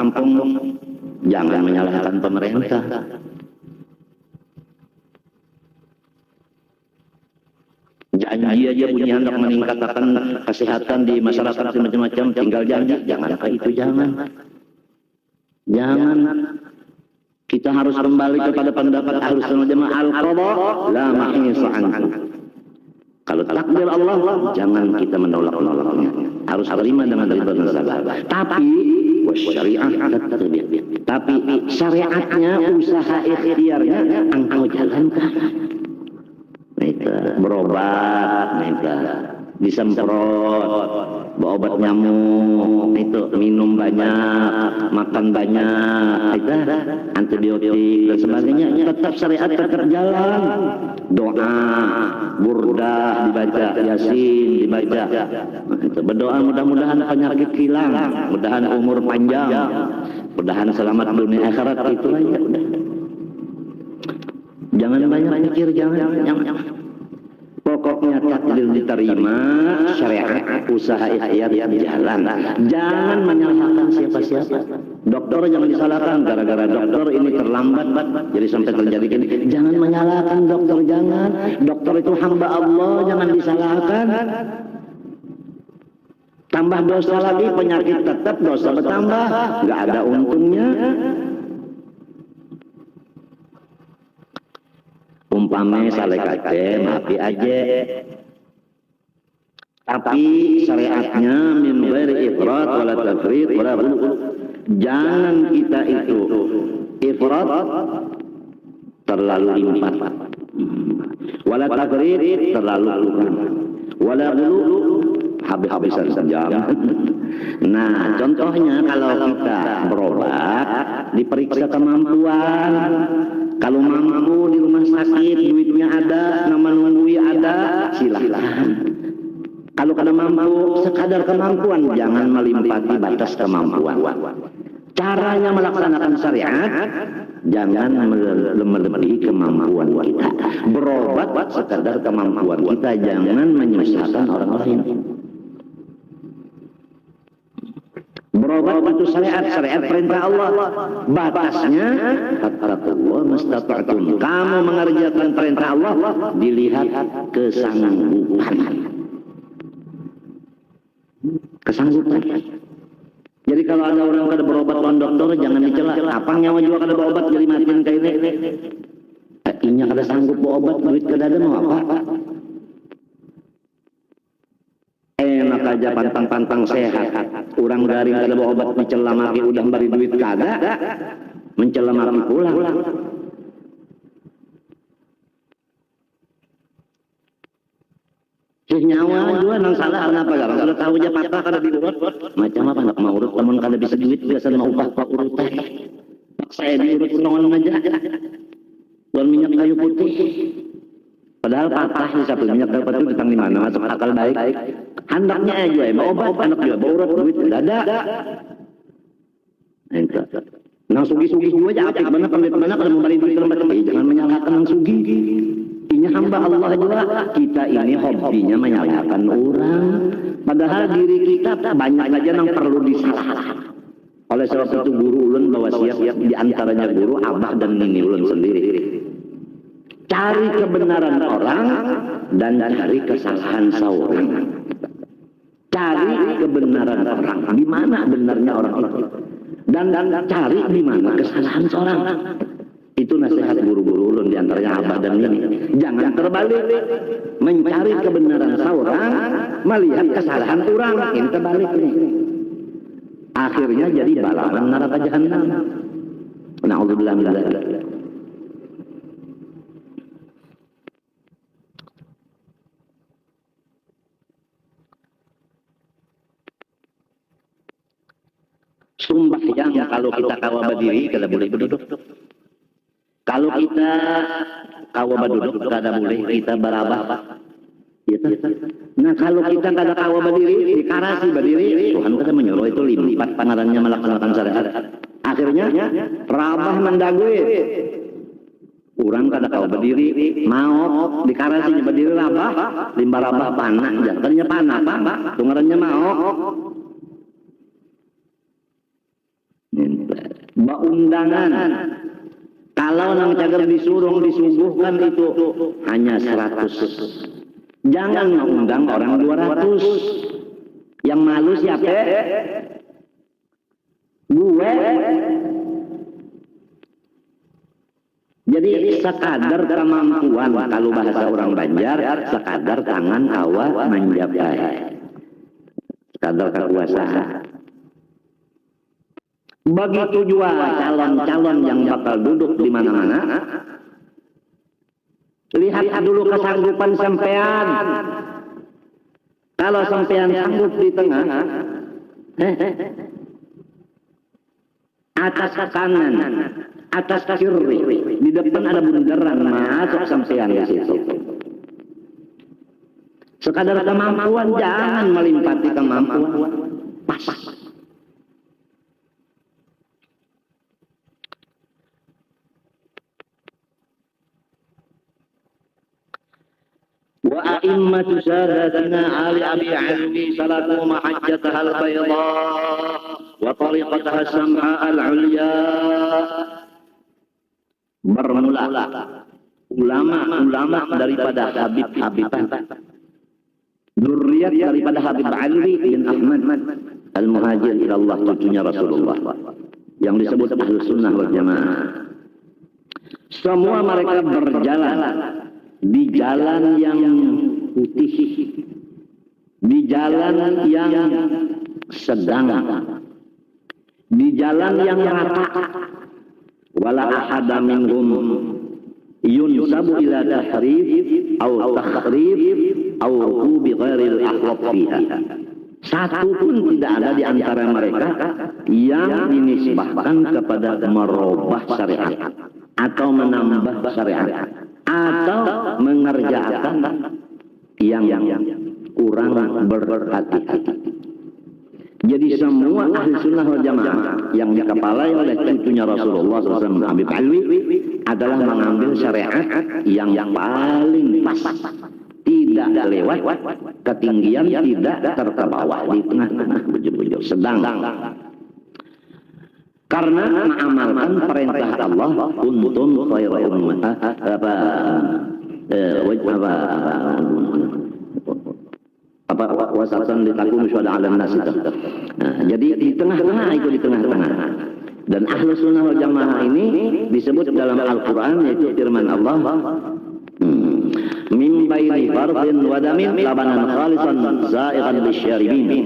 kampung, jangan menyalahkan pemerintah. Janji aja punya hendak meningkatkan kesehatan di masyarakat macam-macam, tinggal janji, janganlah itu, jangan. Kita harus kembali kepada pendapat Ahlus Sunnah Jamaah, al-qadha la mahisa anhu. Kalau takdir Allah, jangan kita menolak-nolaknya. Harus terima dengan ridha dan sabar. Tapi syariah tapi syariatnya, usaha ikhtiarnya engkau jalankan. Berobat, disemprot, obat nyamuk, itu minum banyak, makan banyak, antibiotik dan sebagainya, tetap syariat tetap jalan. Doa, burdah dibaca, yasin dibaca, berdoa mudah-mudahan penyakit hilang, mudahan umur panjang, mudahan selamat dunia akhirat, itu aja. Jangan banyak mikir, jangan. Pokoknya takdir diterima, syariat, usaha ikhtiar jalan. Jangan menyalahkan siapa-siapa. Dokter jangan disalahkan, gara-gara dokter ini terlambat, jadi sampai terjadi gini. Jangan menyalahkan dokter, jangan. Dokter itu hamba Allah, jangan disalahkan. Tambah dosa lagi, penyakit tetap, dosa bertambah, nggak ada untungnya. Umpame salekate maafi aja, tapi syariatnya min ghairi ifrat wala tafrit wala ghulu. Jangan kita itu ifrat, terlalu limpah, wala tafrit, terlalu kurang, wala ghulu, habis-habisan saja. Nah, contohnya kalau kita berobat, diperiksa kemampuan. Kalau mampu di rumah sakit, duitnya ada, nama nunggui ada, silahkan. Kalau kada mampu, sekadar kemampuan, jangan melimpati batas kemampuan. Caranya melaksanakan syariat, jangan melebihi kemampuan kita. Berobat sekadar kemampuan kita, jangan menyusahkan orang lain. Berobat itu syariat perintah Allah. Batasnya fattaqullaha mastata'tum. Kamu mengerjakan perintah Allah dilihat kesanggupan. Jadi kalau ada orang kada berobat lawan dokter, jangan dicela. Apang nyawa juga kada berobat jadi matiin kayak ini. Inya kada sanggup berobat, duit kada ada mau apa? Enak aja pantang-pantang sehat. Orang garing kada berobat mencela maki udah bari duit kada, mencela maki pulang. Nyawa juga nang salah kenapa garang sudah tahu aja patah kada diurut. Macam apa nak mau urut namun kada bisa duit biasa mau upah pak urutan. Saya diurut nongon aja. Buat minyak kayu putih. Padahal patah di satu minyak kayu putih tentang di mana masuk akal baik. Anaknya aja mau obat, anak juga beurut duit ada. Nang sugi-sugi juga aja apik mana pandai mana kalau mau balik duit lembat jangan menyalahkan nang sugi. Ini hamba Allah juga. Kita ini hobinya menyalahkan orang. Padahal diri kita banyak aja yang perlu disalahkan. Oleh sebab itu guru ulun bawa siap di antaranya guru abah dan nini ulun sendiri. Cari kebenaran orang dan cari kesalahan seorang. Cari kebenaran orang. Di mana benarnya orang itu? Dan cari di mana kesalahan seorang. Itu nasihat guru-guru ulun diantaranya abah dan ini. Jangan terbalik, mencari kebenaran seorang, melihat kesalahan orang, ini terbalik nih. Akhirnya jadi balapan neraka jahanam. Na'udzubillah min dzalik. Sumpah yang kalau kita kawa berdiri, kada boleh berduduk. Kalau kita kawa berduduk, kada boleh kita berabah. Nah kalau kita kada kawa berdiri, dikarasi berdiri, Tuhan kita menyuruh itu lipat panarannya melaksanakan syariat. Akhirnya rabah mendagui. Orang kada kawa berdiri, mau dikarasinya berdiri rabah, limba rabah panah, jadinya panah, tungarannya mau. undangan. Kalau nang cager disuruh disuguhkan itu hanya 100. Jangan mengundang orang 200. Yang malu siapa? Gue. Jadi sekadar kemampuan, kalau bahasa orang Banjar, sekadar tangan awak menjabai. Sekadar kekuasaan. Begitu juga calon-calon yang bakal duduk di mana-mana. Lihat dulu kesanggupan sampean. Kalau sampean sanggup di tengah, atas kanan, atas kiri, di depan ada bundaran, masuk sampean di situ. Sekadar kemampuan, jangan melimpati kemampuan. Pas. وأئمة سادتنا آل أبي علوي سلكوا محجتها البيضاء وطريقتها السمحاء العليا. Bermula ulama-ulama daripada Habib-Habiban, zuriat daripada Habib Ali bin Ahmad Al-Muhajir ilallah, cucunya Rasulullah, yang disebut Ahlus Sunnah wal Jamaah. Semua mereka berjalan di jalan yang putih, di jalan yang sedang, di jalan yang rata. Wala ahada minhum yunsabu ila tahrif au takhrif au bi ghairil akhlaq fiha. Satu pun tidak ada di antara mereka yang dinisbahkan kepada merubah syariat atau menambah syariat atau mengerjakan yang kurang berhati-hati. Jadi semua ahli sunnah wal jamaah yang dikepalai oleh cucunya Rasulullah SAW, Habib Alwi, adalah mengambil syariat yang paling pas, tidak lewat ketinggian, tidak terbawah, di tengah-tengah, bujur-bujur, sedang. Karena mengamalkan perintah Allah, kuntum khairu ummah, wasatan litakunu syuhada 'alan nas. Jadi di tengah-tengah, itu di tengah-tengah. Dan Ahlus Sunnah wal Jamaah ini disebut dalam Al-Qur'an, yaitu firman Allah, min baini fardhin wa damin labanan khalisan za'iqan lisyaribin.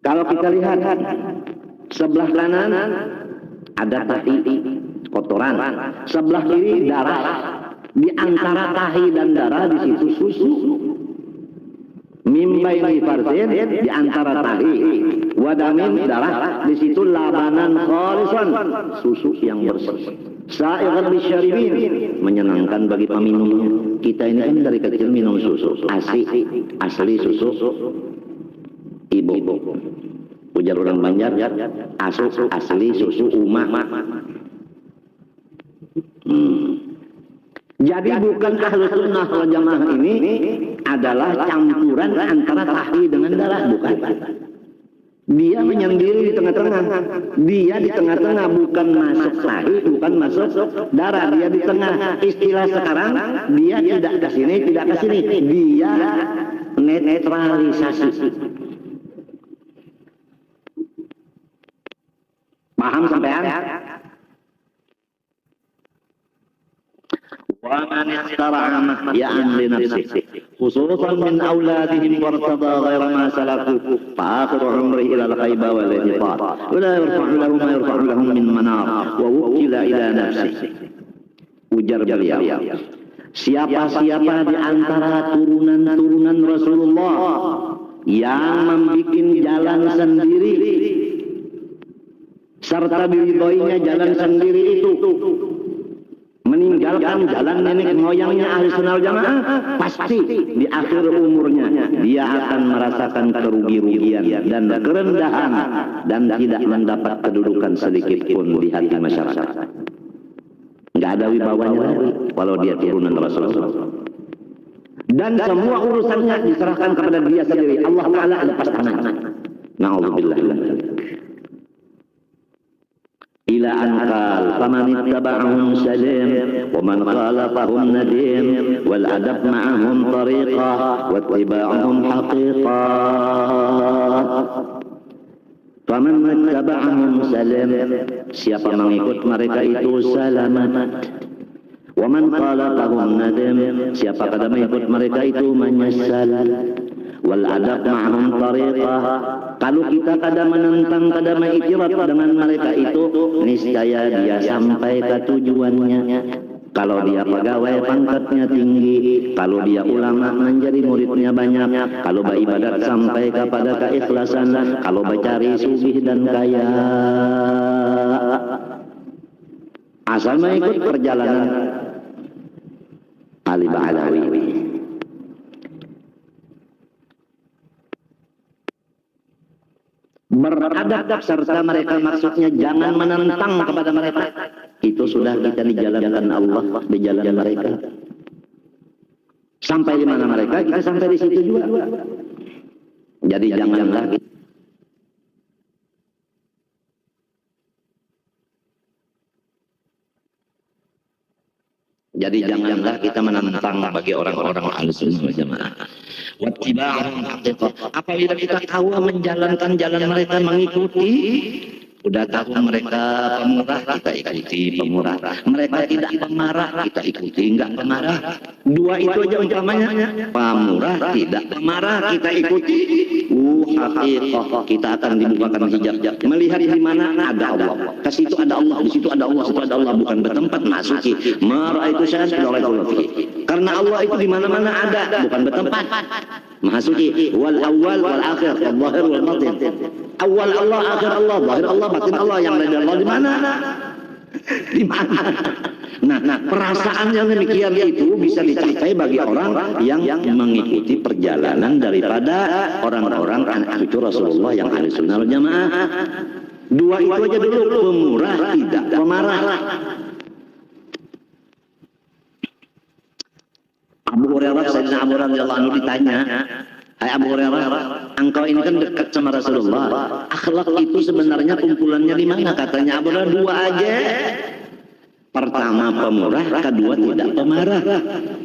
Kalau kita lihat sebelah kanan ada tahi kotoran, sebelah kiri darah. Di antara tahi dan darah di situ susu. Min baini fardhin, di antara tahi, wadamin darah, di situ labanan khalisan, susu yang bersih. Sa'iqan lisyaribin, menyenangkan bagi peminum. Kita ini kan dari kecil minum susu asli susu ibu. Ujar orang Banjar, asli susu umah. Jadi bukan Ahlus Sunnah wal Jamaah ini adalah campuran antara tahi dengan darah, bukan. Dia menyendiri di tengah-tengah. Dia di tengah-tengah, bukan masuk tahi, bukan masuk darah. Dia di tengah. Istilah sekarang, dia tidak ke sini, tidak ke sini. Dia netralisasi. Paham sampean? ومن اخترع محيا لنفسه خصوصا من أولادهم وارتضى غير ما سلكوا فآخر عمره إلى الخيبة والانحطاط ولا يرفع له ما يرفع لهم من منار ووكل إلى نفسه. Ujar beliau, siapa-siapa di antara turunan-turunan Rasulullah yang membuat jalan sendiri serta diridhoinya jalan sendiri itu, meninggalkan jalan nenek moyangnya Ahli Sunnah wal Jamaah, pasti di akhir umurnya dia akan merasakan kerugi-rugian dan kerendahan dan tidak mendapat kedudukan sedikit pun di hati masyarakat. Nggak ada wibawanya lagi kalau dia turunan Rasulullah. Dan semua urusannya diserahkan kepada dia sendiri. Allah Ta'ala lepas tangan. Na'udzubillah. ila an qal faman ittaba'ahum salim wa man khalafahum nadim wal adab ma'ahum tariqah wa ittiba'ahum haqiqah. Faman ittaba'ahum salim, siapa mengikut mereka itu selamat. Wa man khalafahum nadim, siapa kada mengikut mereka itu menyesal. Wal adab ma'ahum tariqah, kalau kita kada menentang, kada mengiktiraf dengan mereka itu, niscaya dia sampai ke tujuannya. Kalau dia pegawai pangkatnya tinggi, kalau dia ulama menjadi muridnya banyak, kalau beribadat sampai kepada keikhlasan, kalau mencari sugih dan kaya, asal mengikut perjalanan Ali Ba'alawi. Beradab serta mereka, maksudnya jangan menentang kepada mereka. Itu sudah kita dijalankan Allah di jalan mereka. Sampai di mana mereka, kita sampai di situ juga. Jadi janganlah kita menentang bagi orang-orang Ahlussunnah wal Jamaah. Wattiba'ahum haqiqah. Apabila kita tahu menjalankan jalan mereka, mengikuti, udah tahu mereka pemurah, kita ikuti pemurah. Mereka tidak pemarah, kita ikuti enggak pemarah. Dua itu aja umpamanya. Pemurah tidak pemarah, kita ikuti. Haqiqah, kita akan dibukakan hijab. Melihat di mana ada Allah. Ke situ ada Allah, di situ ada Allah, situ ada Allah, bukan bertempat masuki. Maraitu syai'an illa fihi. Karena Allah itu di mana-mana ada, bukan bertempat. Masuki wal awal wal akhir, wal zahir wal batin. Awal Allah, akhir Allah, zahir Allah, batin Allah. Yang ada Allah di mana? Di mana? Nah, perasaan yang demikian itu bisa dicapai bagi orang yang mengikuti perjalanan daripada orang-orang anak cucu Rasulullah yang Ahlussunnah wal Jamaah. Dua itu aja dulu, pemurah tidak pemarah. Abu Hurairah, Sayyidina Abu radhiyallahu anhu ditanya, "Hai Abu Hurairah, engkau ini kan dekat sama Rasulullah. Akhlak itu sebenarnya kumpulannya di mana?" Katanya Abu Hurairah, dua aja. Pertama pemurah, kedua tidak pemarah.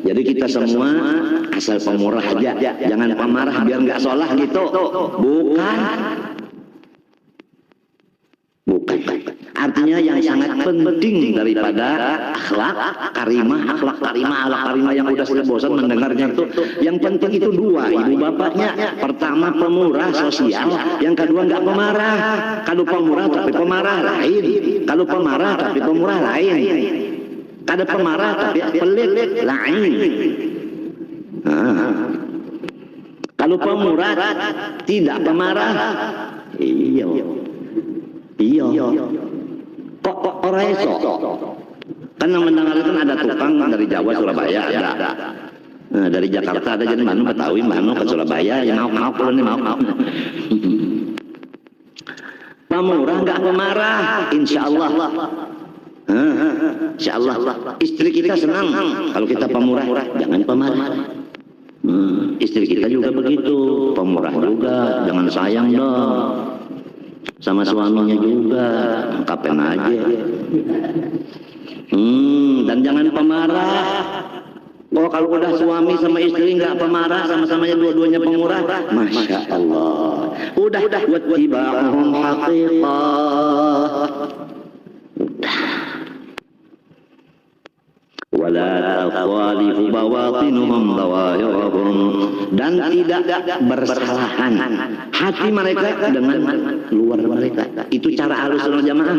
Jadi kita semua asal pemurah aja, jangan pemarah biar nggak sholah gitu. Bukan. Artinya yang sangat penting daripada akhlak karimah yang udah sudah bosan mendengarnya itu, yang penting itu dua, ibu bapaknya. Pertama pemurah sosial, yang kedua nggak pemarah. Kalau pemurah tapi pemarah lain, kalau pemarah tapi pemurah lain, kada pemarah tapi pelit lain. Kalau pemurah tidak pemarah, iya. Kok orang eso? Kan yang mendengarkan ada tukang dari Jawa, Surabaya ada. Nah, dari Jakarta ada, jadi Manu Betawi, Manu ke Surabaya, yang mau kalau ini mau. Pemurah nggak pemarah, insya Allah. Insya Allah. Istri kita senang kalau kita pemurah, jangan pemarah. Istri kita juga begitu, pemurah juga, jangan sayang dong. Sama suaminya juga, kapan aja. Dan jangan pemarah. Oh, kalau udah suami sama istri nggak pemarah, sama-samanya dua-duanya pemurah, masya Allah. Udah wattiba'ahum haqiqah. Wala takhalifu bawatinuhum zawahirahum, dan tidak bersalahan hati mereka dengan luar mereka. Itu cara Ahlussunnah wal Jamaah.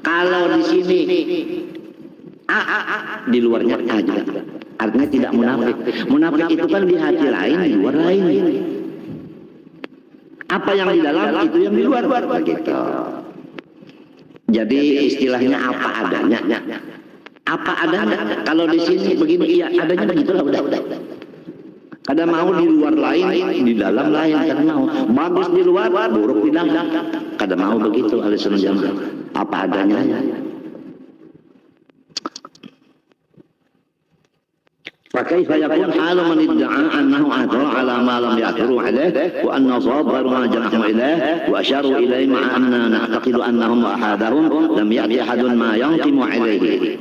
Kalau di sini di luarnya A juga. Artinya tidak munafik. Munafik itu kan di hati lain, di luar lain. Apa yang di dalam itu yang di luar begitu. Jadi istilahnya apa adanya. Apa adanya. Kalau di sini begini, iya adanya begitulah, udah. Kada mau di luar lain, di dalam lain, kada mau. Bagus di luar, buruk di dalam. Kada mau begitu Ahlussunnah wal Jamaah. Apa adanya. فكيف يكون حال من ادعى أنه أثر على ما لم يأثروا عليه وأن صواب غير ما جنحوا إليه وأشاروا إليه مع أننا نعتقد أنهم وأحدهم لم يأتي أحد ما ينقم عليه.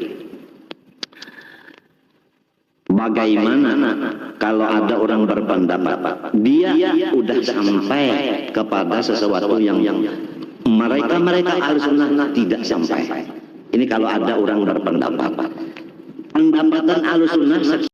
Bagaimana kalau ada orang berpendapat dia udah sampai kepada sesuatu yang mereka Ahlussunnah tidak sampai. Ini kalau ada orang berpendapat pendapatan Ahlussunnah